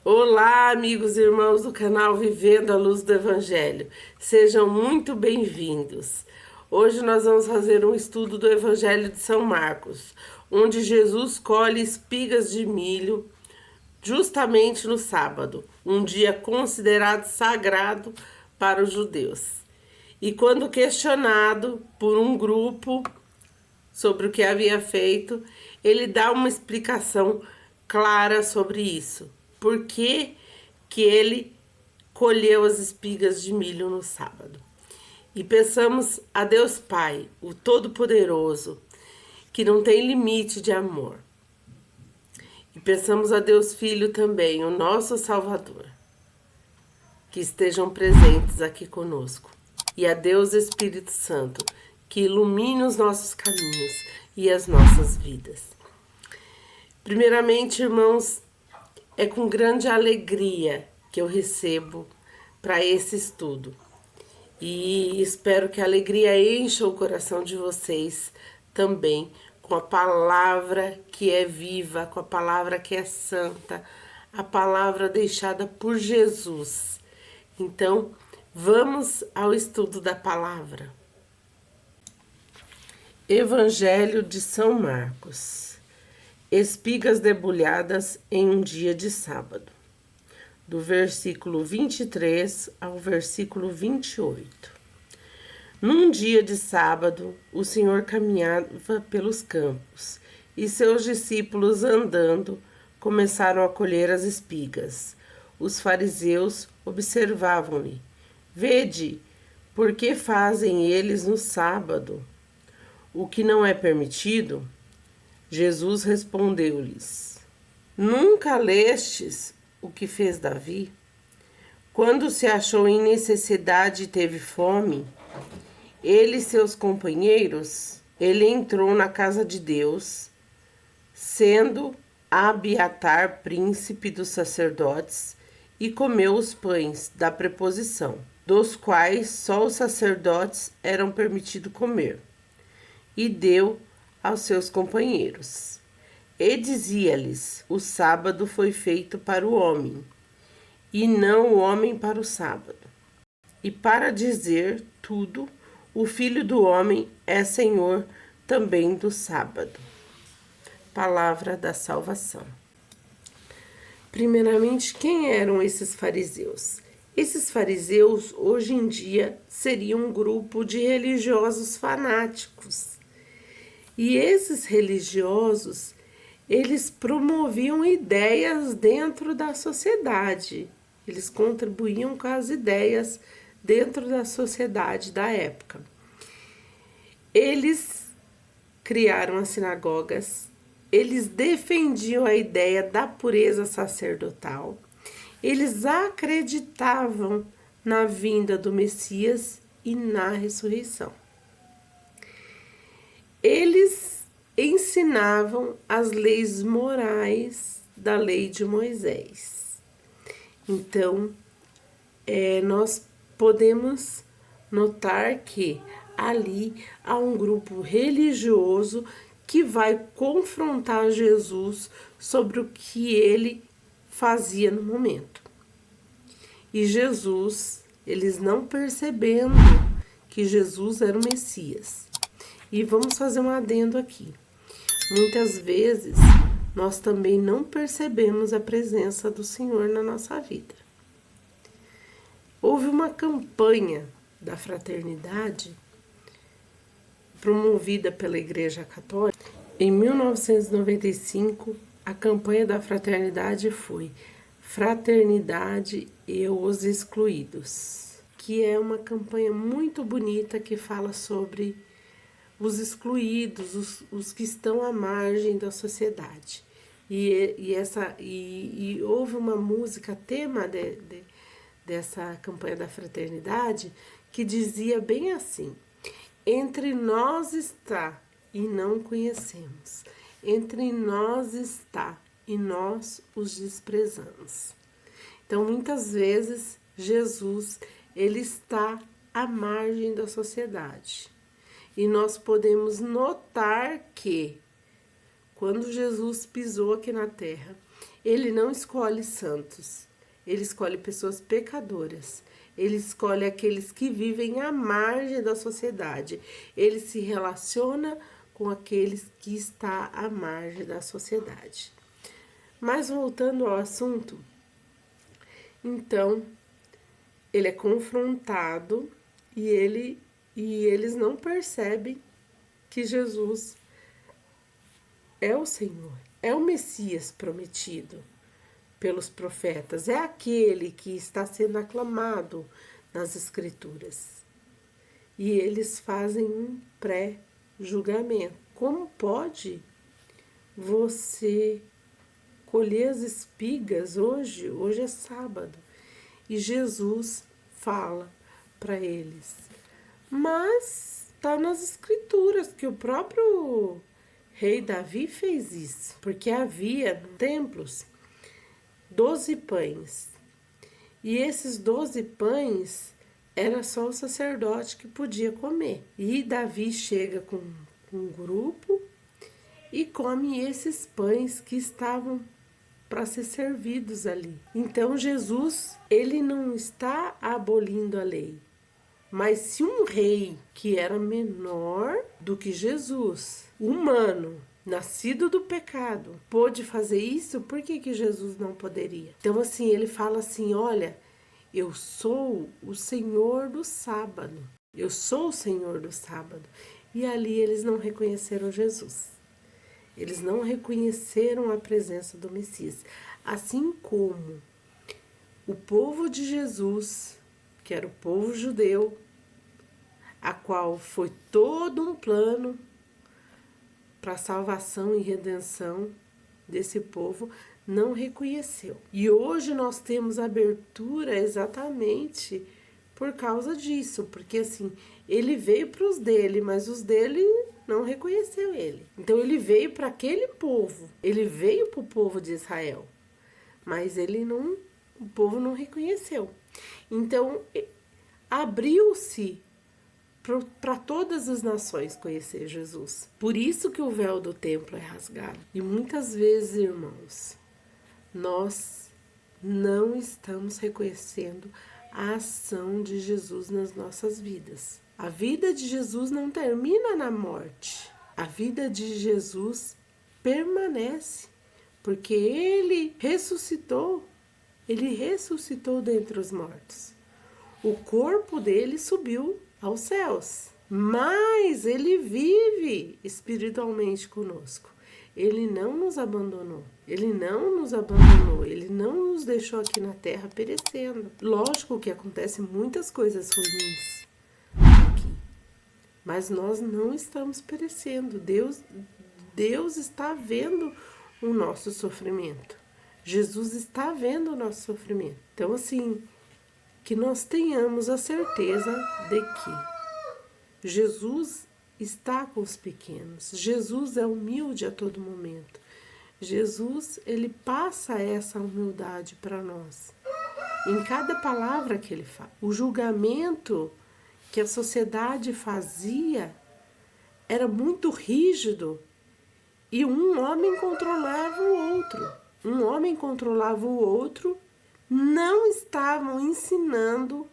Olá, amigos e irmãos do canal Vivendo a Luz do Evangelho. Sejam muito bem-vindos. Hoje nós vamos fazer um estudo do Evangelho de São Marcos, onde Jesus colhe espigas de milho justamente no sábado, um dia considerado sagrado para os judeus. E quando questionado por um grupo sobre o que havia feito, ele dá uma explicação clara sobre isso. Por que que ele colheu as espigas de milho no sábado? E peçamos a Deus Pai, o Todo-Poderoso, que não tem limite de amor. E peçamos a Deus Filho também, o nosso Salvador, que estejam presentes aqui conosco. E a Deus Espírito Santo, que ilumine os nossos caminhos e as nossas vidas. Primeiramente, irmãos, é com grande alegria que eu recebo para esse estudo. E espero que a alegria encha o coração de vocês também com a palavra que é viva, com a palavra que é santa, a palavra deixada por Jesus. Então, vamos ao estudo da palavra. Evangelho de São Marcos. Espigas debulhadas em um dia de sábado. Do versículo 23 ao versículo 28. Num dia de sábado, o Senhor caminhava pelos campos, e seus discípulos, andando, começaram a colher as espigas. Os fariseus observavam-lhe: Vede, por que fazem eles no sábado o que não é permitido? Jesus respondeu-lhes: Nunca lestes o que fez Davi? Quando se achou em necessidade e teve fome, ele e seus companheiros, ele entrou na casa de Deus, sendo Abiatar príncipe dos sacerdotes, e comeu os pães da preposição, dos quais só os sacerdotes eram permitidos comer, e deu aos seus companheiros. E dizia-lhes: O sábado foi feito para o homem, e não o homem para o sábado. E para dizer tudo, o Filho do Homem é Senhor também do sábado. Palavra da salvação. Primeiramente, quem eram esses fariseus? Esses fariseus, hoje em dia, seriam um grupo de religiosos fanáticos. E esses religiosos, eles promoviam ideias dentro da sociedade. Eles contribuíam com as ideias dentro da sociedade da época. Eles criaram as sinagogas, eles defendiam a ideia da pureza sacerdotal, eles acreditavam na vinda do Messias e na ressurreição. Eles ensinavam as leis morais da lei de Moisés. Então, nós podemos notar que ali há um grupo religioso que vai confrontar Jesus sobre o que ele fazia no momento. E Jesus, eles não percebendo que Jesus era o Messias. E vamos fazer um adendo aqui. Muitas vezes, nós também não percebemos a presença do Senhor na nossa vida. Houve uma campanha da fraternidade promovida pela Igreja Católica. Em 1995, a campanha da fraternidade foi Fraternidade e os Excluídos, que é uma campanha muito bonita que fala sobre os excluídos, os que estão à margem da sociedade. E houve uma música tema dessa campanha da fraternidade que dizia bem assim: entre nós está e não conhecemos, entre nós está e nós os desprezamos. Então, muitas vezes, Jesus, ele está à margem da sociedade. E nós podemos notar que, quando Jesus pisou aqui na terra, Ele não escolhe santos, ele escolhe pessoas pecadoras. Ele escolhe aqueles que vivem à margem da sociedade. Ele se relaciona com aqueles que estão à margem da sociedade. Mas voltando ao assunto, então, ele é confrontado e eles não percebem que Jesus é o Senhor, é o Messias prometido pelos profetas, é aquele que está sendo aclamado nas Escrituras. E eles fazem um pré-julgamento. Como pode você colher as espigas hoje? Hoje é sábado. E Jesus fala para eles. Mas está nas Escrituras que o próprio rei Davi fez isso. Porque havia templos 12 pães. E esses 12 pães era só o sacerdote que podia comer. E Davi chega com um grupo e come esses pães que estavam para ser servidos ali. Então Jesus, ele não está abolindo a lei. Mas se um rei que era menor do que Jesus, humano, nascido do pecado, pôde fazer isso, por que Jesus não poderia? Então assim, ele fala assim, olha, eu sou o Senhor do sábado. Eu sou o Senhor do sábado. E ali eles não reconheceram Jesus. Eles não reconheceram a presença do Messias. Assim como o povo de Jesus, que era o povo judeu, a qual foi todo um plano para a salvação e redenção desse povo, não reconheceu. E hoje nós temos abertura exatamente por causa disso, porque assim, ele veio para os dele, mas os dele não reconheceu ele. Então ele veio para aquele povo, ele veio para o povo de Israel, mas o povo não reconheceu. Então abriu-se para todas as nações conhecer Jesus. Por isso que o véu do templo é rasgado. E muitas vezes, irmãos, nós não estamos reconhecendo a ação de Jesus nas nossas vidas. A vida de Jesus não termina na morte. A vida de Jesus permanece, porque ele ressuscitou dentre os mortos. O corpo dele subiu aos céus, mas ele vive espiritualmente conosco. Ele não nos abandonou, ele não nos deixou aqui na terra perecendo. Lógico que acontecem muitas coisas ruins aqui, mas nós não estamos perecendo. Deus está vendo o nosso sofrimento. Jesus está vendo o nosso sofrimento. Então, assim, que nós tenhamos a certeza de que Jesus está com os pequenos. Jesus é humilde a todo momento. Jesus, ele passa essa humildade para nós. Em cada palavra que ele fala. O julgamento que a sociedade fazia era muito rígido e um homem controlava o outro. Um homem controlava o outro. Não estavam ensinando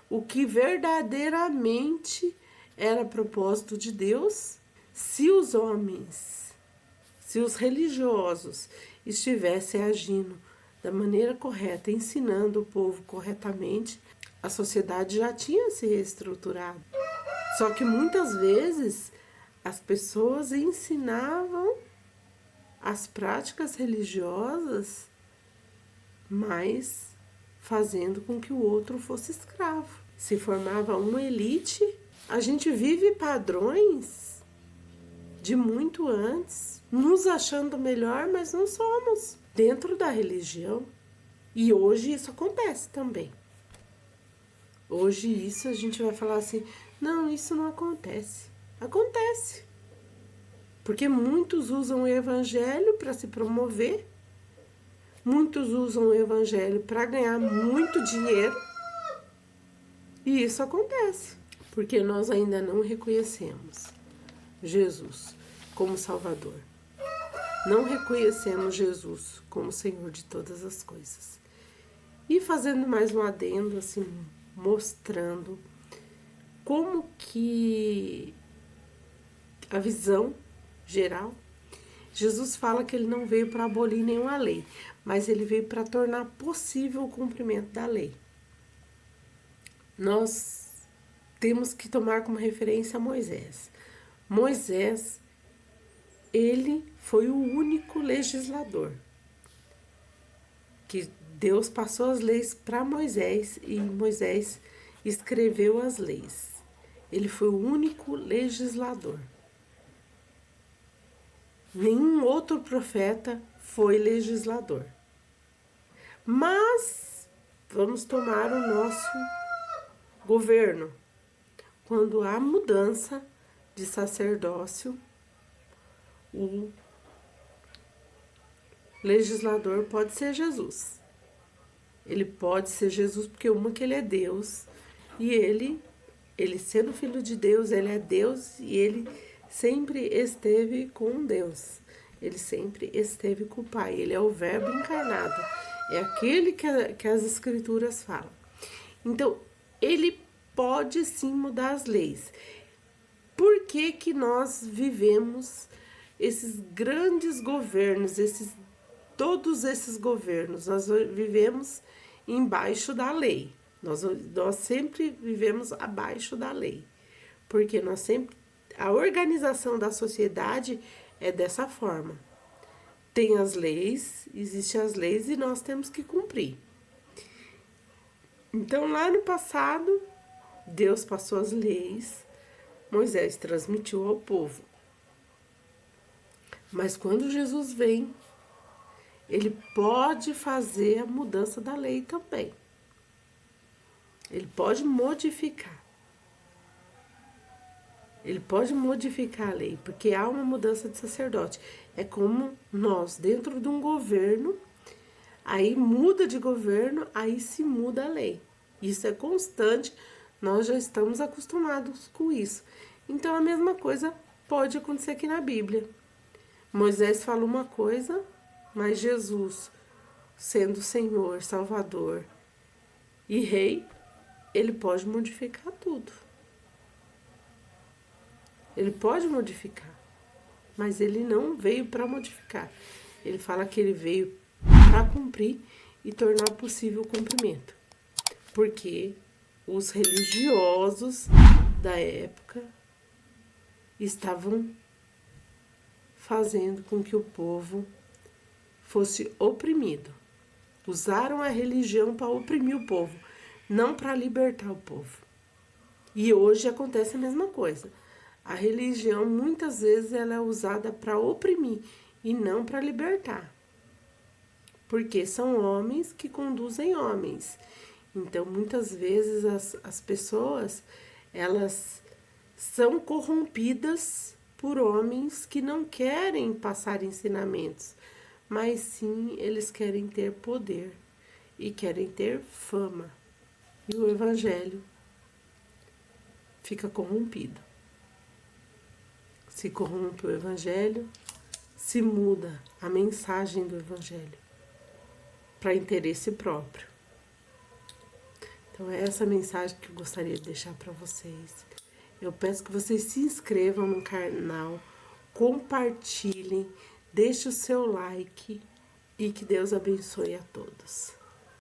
o que verdadeiramente era propósito de Deus. Se os homens, se os religiosos estivessem agindo da maneira correta, ensinando o povo corretamente, a sociedade já tinha se reestruturado. Só que muitas vezes as pessoas ensinavam as práticas religiosas, mas fazendo com que o outro fosse escravo. Se formava uma elite. A gente vive padrões de muito antes, nos achando melhor, mas não somos, dentro da religião. E hoje isso acontece também. Hoje isso a gente vai falar assim, não, isso não acontece. Acontece. Porque muitos usam o evangelho para se promover, muitos usam o evangelho para ganhar muito dinheiro. E isso acontece, porque nós ainda não reconhecemos Jesus como Salvador. não reconhecemos Jesus como Senhor de todas as coisas. E fazendo mais um adendo, assim, mostrando como que a visão geral, Jesus fala que ele não veio para abolir nenhuma lei, mas ele veio para tornar possível o cumprimento da lei. Nós temos que tomar como referência Moisés. Moisés, ele foi o único legislador, que Deus passou as leis para Moisés e Moisés escreveu as leis. Ele foi o único legislador. Nenhum outro profeta foi legislador. Mas vamos tomar o nosso governo. Quando há mudança de sacerdócio, o legislador pode ser Jesus. Ele pode ser Jesus porque uma que ele é Deus e ele sendo filho de Deus, ele é Deus e ele sempre esteve com Deus. Ele sempre esteve com o Pai. Ele é o Verbo encarnado. É aquele que as Escrituras falam. Então, ele pode sim mudar as leis. Por que que nós vivemos esses grandes governos, todos esses governos? Nós vivemos embaixo da lei. Nós sempre vivemos abaixo da lei. Porque a organização da sociedade é dessa forma. Tem as leis, existem as leis e nós temos que cumprir. Então, lá no passado, Deus passou as leis, Moisés transmitiu ao povo. Mas quando Jesus vem, ele pode fazer a mudança da lei também. Ele pode modificar. Ele pode modificar a lei, porque há uma mudança de sacerdote. É como nós, dentro de um governo, aí muda de governo, aí se muda a lei. Isso é constante, nós já estamos acostumados com isso. Então, a mesma coisa pode acontecer aqui na Bíblia. Moisés fala uma coisa, mas Jesus, sendo Senhor, Salvador e Rei, ele pode modificar tudo. Ele pode modificar, mas ele não veio para modificar. Ele fala que ele veio para cumprir e tornar possível o cumprimento. Porque os religiosos da época estavam fazendo com que o povo fosse oprimido. Usaram a religião para oprimir o povo, não para libertar o povo. E hoje acontece a mesma coisa. A religião, muitas vezes, ela é usada para oprimir e não para libertar. Porque são homens que conduzem homens. Então, muitas vezes, as pessoas, elas são corrompidas por homens que não querem passar ensinamentos, mas sim, eles querem ter poder e querem ter fama. E o evangelho fica corrompido. Se corrompe o evangelho, se muda a mensagem do evangelho para interesse próprio. Então, é essa mensagem que eu gostaria de deixar para vocês. Eu peço que vocês se inscrevam no canal, compartilhem, deixem o seu like e que Deus abençoe a todos.